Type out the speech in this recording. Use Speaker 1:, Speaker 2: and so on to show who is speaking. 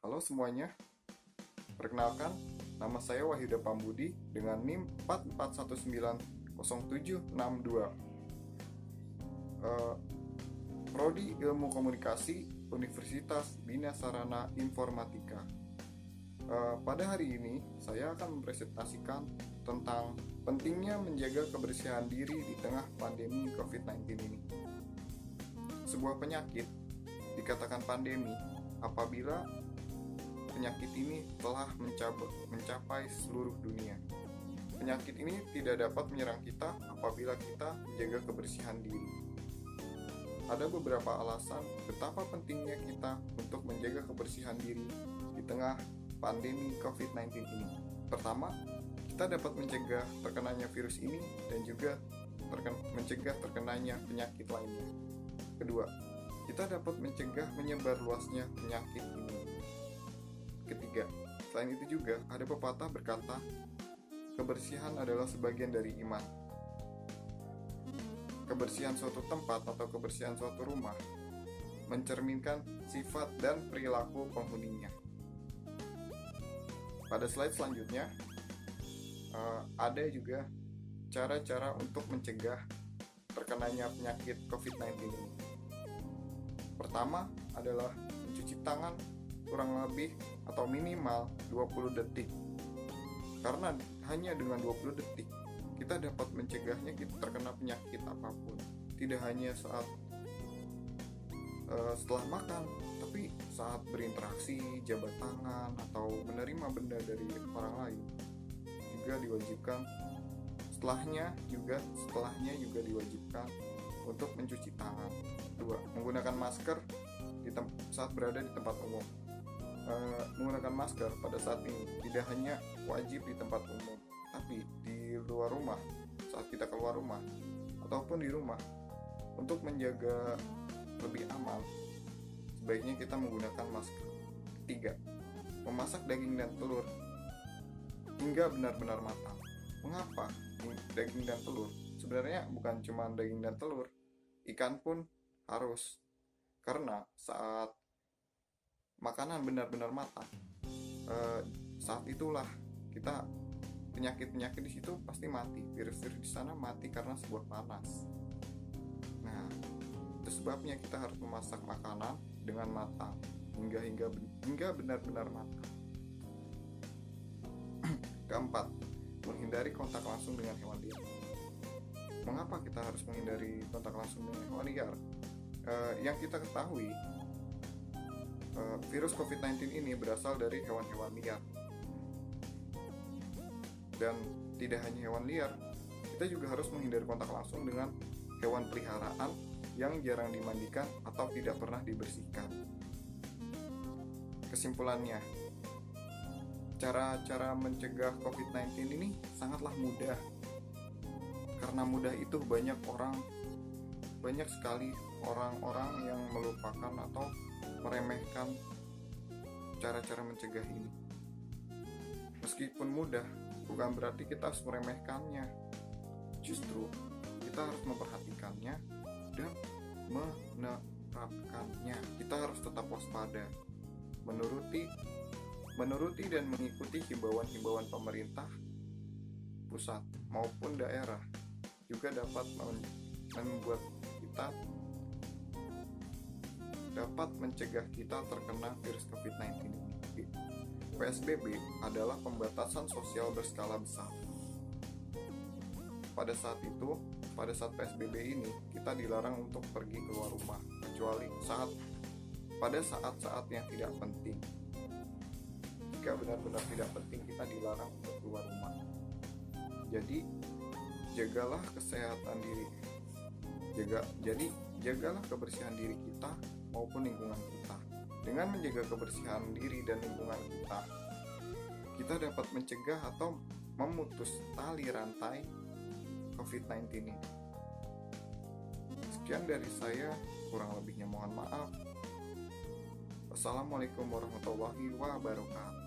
Speaker 1: Halo semuanya, perkenalkan, nama saya Wahyuda Pambudi dengan NIM 44190762. Prodi Ilmu Komunikasi Universitas Bina Sarana Informatika. Pada hari ini, saya akan mempresentasikan tentang pentingnya menjaga kebersihan diri di tengah pandemi COVID-19 ini. Sebuah penyakit dikatakan pandemi apabila penyakit ini telah mencapai seluruh dunia. Penyakit ini tidak dapat menyerang kita apabila kita menjaga kebersihan diri. Ada beberapa alasan betapa pentingnya kita untuk menjaga kebersihan diri di tengah pandemi COVID-19 ini. Pertama, kita dapat mencegah terkenanya virus ini dan juga mencegah terkenanya penyakit lainnya. Kedua, kita dapat mencegah menyebar luasnya penyakit ini. Ketiga, selain itu juga ada pepatah berkata, kebersihan adalah sebagian dari iman. Kebersihan suatu tempat atau kebersihan suatu rumah mencerminkan sifat dan perilaku penghuninya. Pada slide selanjutnya, ada juga cara-cara untuk mencegah terkenanya penyakit COVID-19 ini. Pertama adalah mencuci tangan kurang lebih atau minimal 20 detik. Karena hanya dengan 20 detik kita dapat mencegahnya kita terkena penyakit apapun. Tidak hanya saat setelah makan, tapi saat berinteraksi, jabat tangan, atau menerima benda dari orang lain juga diwajibkan. Setelahnya juga diwajibkan untuk mencuci tangan. Kedua, menggunakan masker saat berada di tempat umum. Menggunakan masker pada saat ini tidak hanya wajib di tempat umum, tapi di luar rumah, saat kita keluar rumah ataupun di rumah. Untuk menjaga lebih aman, sebaiknya kita menggunakan masker. Ketiga, memasak daging dan telur hingga benar-benar matang. Mengapa daging dan telur? Sebenarnya bukan cuma daging dan telur, ikan pun harus. Karena saat makanan benar-benar matang, saat itulah kita penyakit-penyakit di situ pasti mati. Virus-virus di sana mati karena sebuah panas. Nah, itu sebabnya kita harus memasak makanan dengan matang hingga benar-benar matang. Keempat, menghindari kontak langsung dengan hewan liar. Mengapa kita harus menghindari kontak langsung dengan hewan liar? Yang kita ketahui, virus COVID-19 ini berasal dari hewan-hewan liar. Dan tidak hanya hewan liar, kita juga harus menghindari kontak langsung dengan hewan peliharaan yang jarang dimandikan atau tidak pernah dibersihkan. Kesimpulannya, cara-cara mencegah COVID-19 ini sangatlah mudah. Karena mudah itu banyak sekali orang-orang yang melupakan atau meremehkan cara-cara mencegah ini. Meskipun mudah, bukan berarti kita harus meremehkannya. Justru kita harus memperhatikannya dan menerapkannya. Kita harus tetap waspada, menuruti dan mengikuti himbauan-himbauan pemerintah pusat maupun daerah. Juga dapat membuat kita dapat mencegah kita terkena virus COVID-19 ini. PSBB adalah pembatasan sosial berskala besar. Pada saat PSBB ini, kita dilarang untuk pergi keluar rumah, kecuali pada saat-saat yang tidak penting. Jika benar-benar tidak penting, kita dilarang untuk keluar rumah. Jadi, jagalah kesehatan diri. Jagalah kebersihan diri kita maupun lingkungan kita. Dengan menjaga kebersihan diri dan lingkungan kita dapat mencegah atau memutus tali rantai COVID-19 ini. Sekian dari saya, kurang lebihnya mohon maaf. Wassalamualaikum warahmatullahi wabarakatuh.